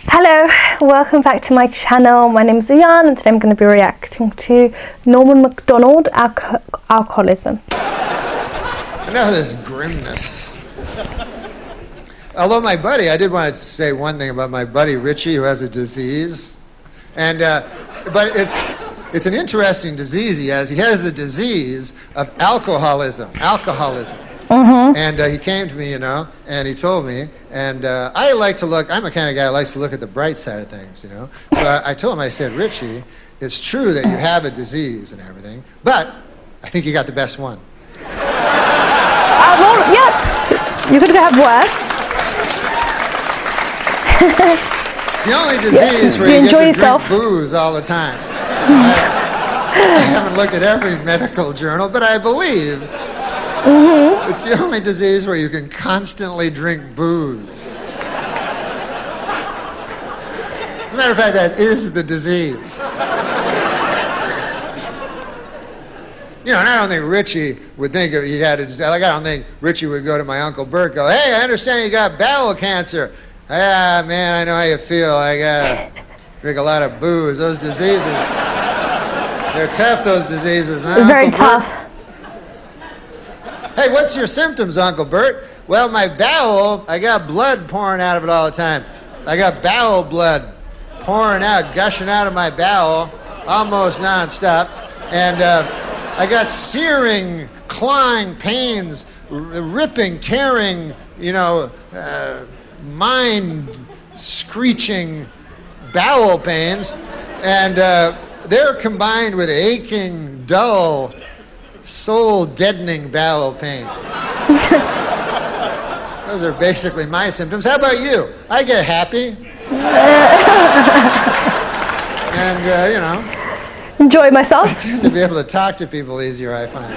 Hello, welcome back to my channel. My name is Ayan and today I'm going to be reacting to Macdonald, Alcoholism. I know this grimness. Although my buddy, I did want to say one thing about my buddy Richie, who has a disease. And, but it's an interesting disease he has. He has the disease of alcoholism. And he came to me, and he told me, and I like to look, I'm the kind of guy who likes to look at the bright side of things, So I told him, I said, Richie, it's true that you have a disease and everything, but I think you got the best one. Well, yeah, you could have worse. It's the only disease where you get to drink booze all the time. I haven't looked at every medical journal, but I believe it's the only disease where you can constantly drink booze. As a matter of fact, that is the disease. And I don't think Richie would think if he had a disease. Like, I don't think Richie would go to my Uncle Bert, go, hey, I understand you got bowel cancer. Ah, man, I know how you feel. I gotta drink a lot of booze. Those diseases, they're tough, those diseases, huh? Very tough. Hey, what's your symptoms, Uncle Bert? Well, my bowel, I got blood pouring out of it all the time. I got bowel blood pouring out, gushing out of my bowel, almost nonstop. And I got searing, clawing pains, ripping, tearing, mind-screeching bowel pains. And they're combined with aching, dull, soul-deadening bowel pain. Those are basically my symptoms. How about you? I get happy. And, enjoy myself. I tend to be able to talk to people easier, I find.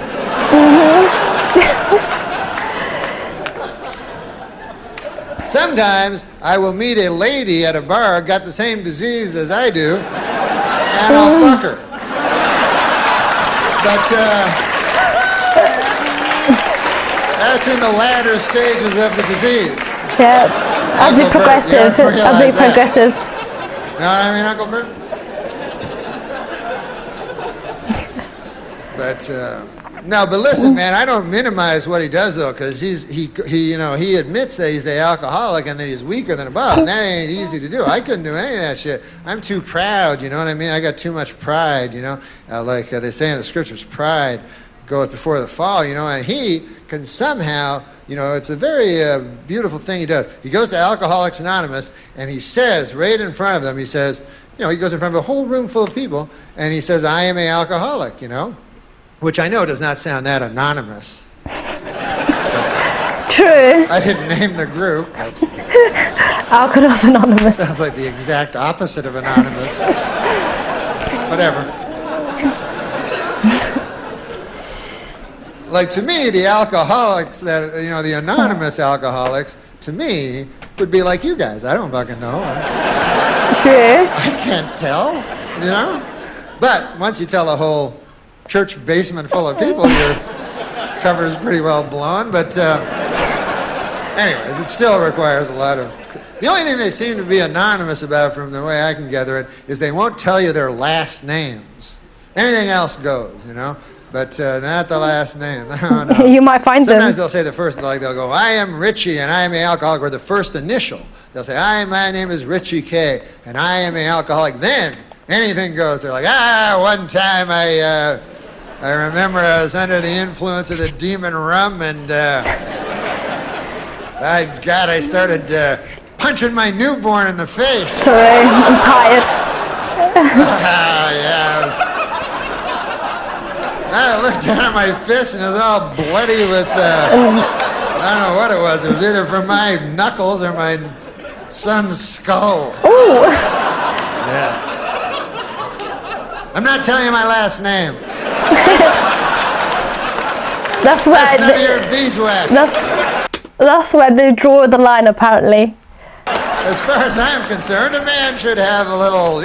Sometimes I will meet a lady at a bar, got the same disease as I do, and I'll fuck her. But, that's in the latter stages of the disease. Yeah, as it progresses. You know what I mean, Uncle Bert? But listen, man, I don't minimize what he does though, because he admits that he's an alcoholic and that he's weaker than above, and that ain't easy to do. I couldn't do any of that shit. I'm too proud, you know what I mean? I got too much pride, like they say in the scriptures, pride goeth before the fall, and he can somehow, it's a very beautiful thing he does. He goes to Alcoholics Anonymous, and he says, right in front of them, he says, he goes in front of a whole room full of people, and he says, I am an alcoholic, which I know does not sound that anonymous. True. I didn't name the group. Alcoholics Anonymous. Sounds like the exact opposite of anonymous. Whatever. Like, to me, the alcoholics that, the anonymous alcoholics, to me, would be like you guys. I don't fucking know. True. I can't tell, But once you tell a whole church basement full of people, your cover's pretty well blown. But anyways, it still requires a lot of... The only thing they seem to be anonymous about, from the way I can gather it, is they won't tell you their last names. Anything else goes, But not the last name. No. You might find Sometimes they'll say the first, like they'll go, I am Richie and I am an alcoholic, or the first initial. They'll say, my name is Richie K and I am an alcoholic. Then anything goes. They're like, one time I remember I was under the influence of the demon rum, and I started punching my newborn in the face. Sorry, I'm tired. I looked down at my fist and it was all bloody with, I don't know what it was. It was either from my knuckles or my son's skull. Ooh. Yeah. I'm not telling you my last name. That's where none of your beeswax. That's where they draw the line, apparently. As far as I'm concerned, a man should have a little,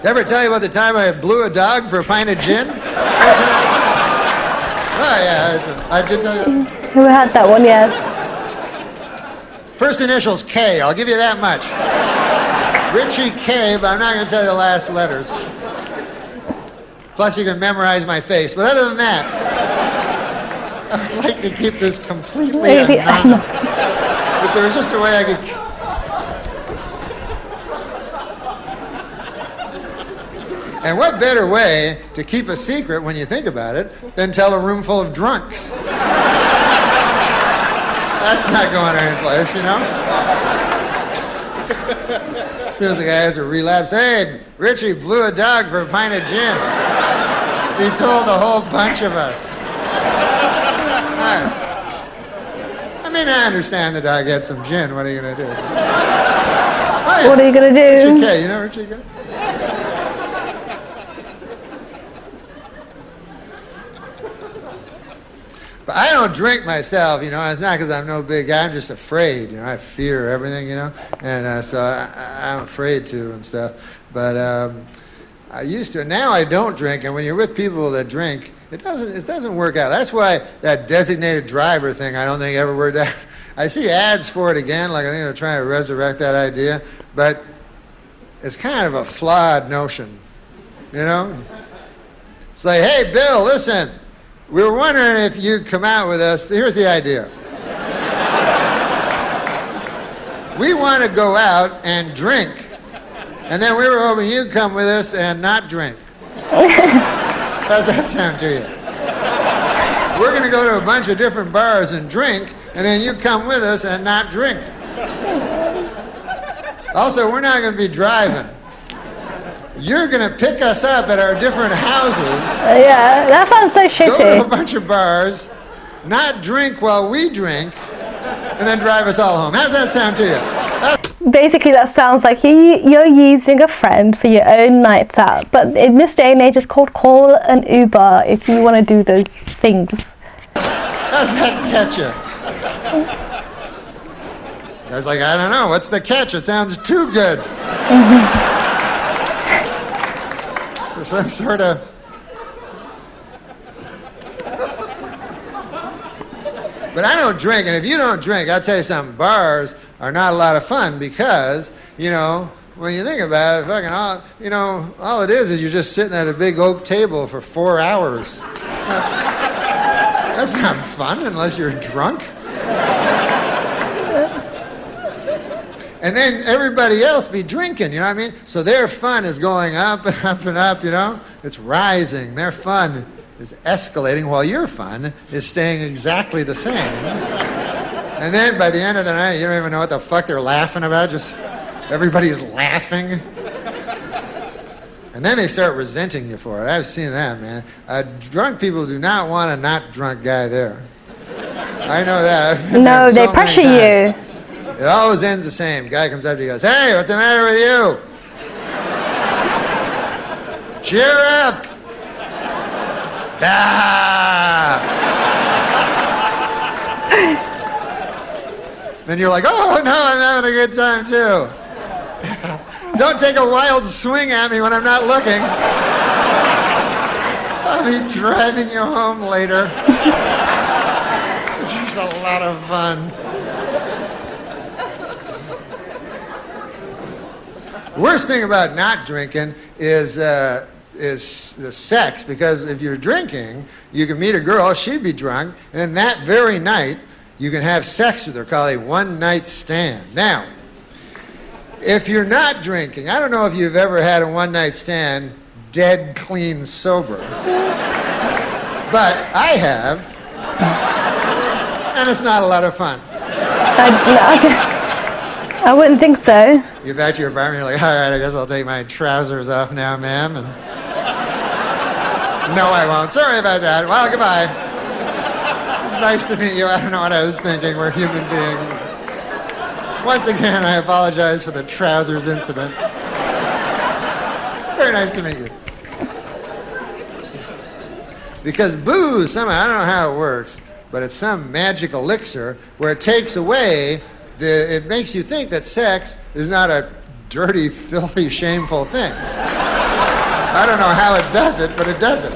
Ever tell you about the time I blew a dog for a pint of gin? Oh, yeah, I did tell you. We had that one, yes. First initial's K, I'll give you that much. Richie K, but I'm not going to tell you the last letters. Plus you can memorize my face. But other than that, I would like to keep this completely anonymous. If there was just a way I could... And what better way to keep a secret when you think about it than tell a room full of drunks? That's not going any place, you know? As soon as the guy has a relapse, hey, Richie blew a dog for a pint of gin. He told a whole bunch of us. I mean, I understand the dog had some gin. What are you going to do? Oh, yeah. What are you going to do? Richie K. You know Richie K? But I don't drink myself, you know. It's not because I'm no big guy. I'm just afraid, you know. I fear everything, you know. And so I'm afraid to and stuff. But I used to. Now I don't drink. And when you're with people that drink, it doesn't work out. That's why that designated driver thing, I don't think ever worked out. I see ads for it again. Like I think they're trying to resurrect that idea. But it's kind of a flawed notion, you know. It's like, hey, Bill, listen. We were wondering if you'd come out with us. Here's the idea. We want to go out and drink. And then we were hoping you'd come with us and not drink. How's that sound to you? We're going to go to a bunch of different bars and drink, and then you come with us and not drink. Also, we're not going to be driving. You're going to pick us up at our different houses. Yeah, that sounds so shitty. Go to a bunch of bars, not drink while we drink, and then drive us all home. How's that sound to you? Basically, that sounds like you're using a friend for your own nights out. But in this day and age, it's called call an Uber if you want to do those things. How's that catch you? I was like, I don't know. What's the catch? It sounds too good. For some sort of... But I don't drink, and if you don't drink, I'll tell you something, bars are not a lot of fun because, you know, when you think about it, fucking all, you know, all it is you're just sitting at a big oak table for 4 hours. That's not fun unless you're drunk. And then everybody else be drinking, you know what I mean? So their fun is going up and up and up, you know? It's rising. Their fun is escalating while your fun is staying exactly the same. And then by the end of the night, you don't even know what the fuck they're laughing about. Just everybody's laughing. And then they start resenting you for it. I've seen that, man. Drunk people do not want a not drunk guy there. I know that. No, they pressure you. It always ends the same. Guy comes up to you and goes, hey, what's the matter with you? Cheer up. Ah. Then you're like, oh, no, I'm having a good time, too. Don't take a wild swing at me when I'm not looking. I'll be driving you home later. This is a lot of fun. Worst thing about not drinking is the sex, because if you're drinking, you can meet a girl, she'd be drunk, and then that very night, you can have sex with her, called a one-night stand. Now, if you're not drinking, I don't know if you've ever had a one-night stand dead clean sober, but I have, and it's not a lot of fun. I wouldn't think so. You get back to your apartment, you're like, all right, I guess I'll take my trousers off now, ma'am. And no, I won't. Sorry about that. Well, goodbye. It's nice to meet you. I don't know what I was thinking. We're human beings. Once again, I apologize for the trousers incident. Very nice to meet you. Because booze, somehow, I don't know how it works, but it's some magic elixir where it takes away it makes you think that sex is not a dirty, filthy, shameful thing. I don't know how it does it, but it does it.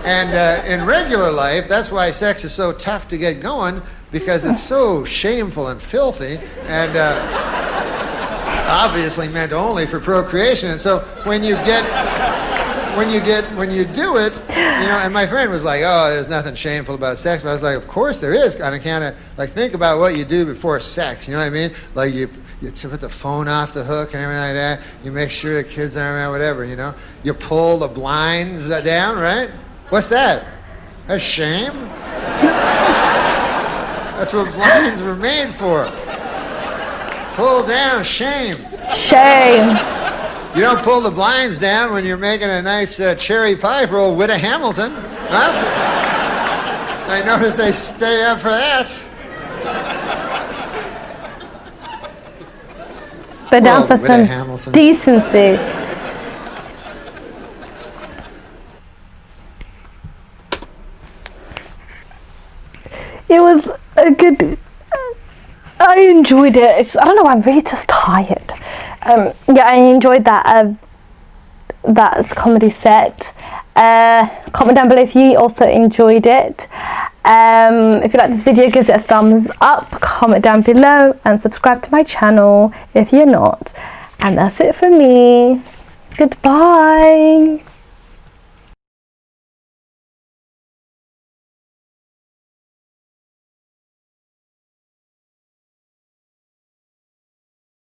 And in regular life, that's why sex is so tough to get going, because it's so shameful and filthy, and obviously meant only for procreation. And so when you do it, you know, and my friend was like, oh, there's nothing shameful about sex. But I was like, of course there is. On account of, like, think about what you do before sex. You know what I mean? Like, you put the phone off the hook and everything like that. You make sure the kids aren't around, whatever, you know. You pull the blinds down, right? What's that? That's shame? That's what blinds were made for. Pull down, shame. Shame. You don't pull the blinds down when you're making a nice cherry pie for old Witta Hamilton, huh? I notice they stay up for that. They're down for some decency. It was a good... I enjoyed it. I don't know, I'm really just tired. Yeah, I enjoyed that comedy set. Comment down below if you also enjoyed it. If you like this video, give it a thumbs up, comment down below, and subscribe to my channel if you're not. And that's it from me. Goodbye.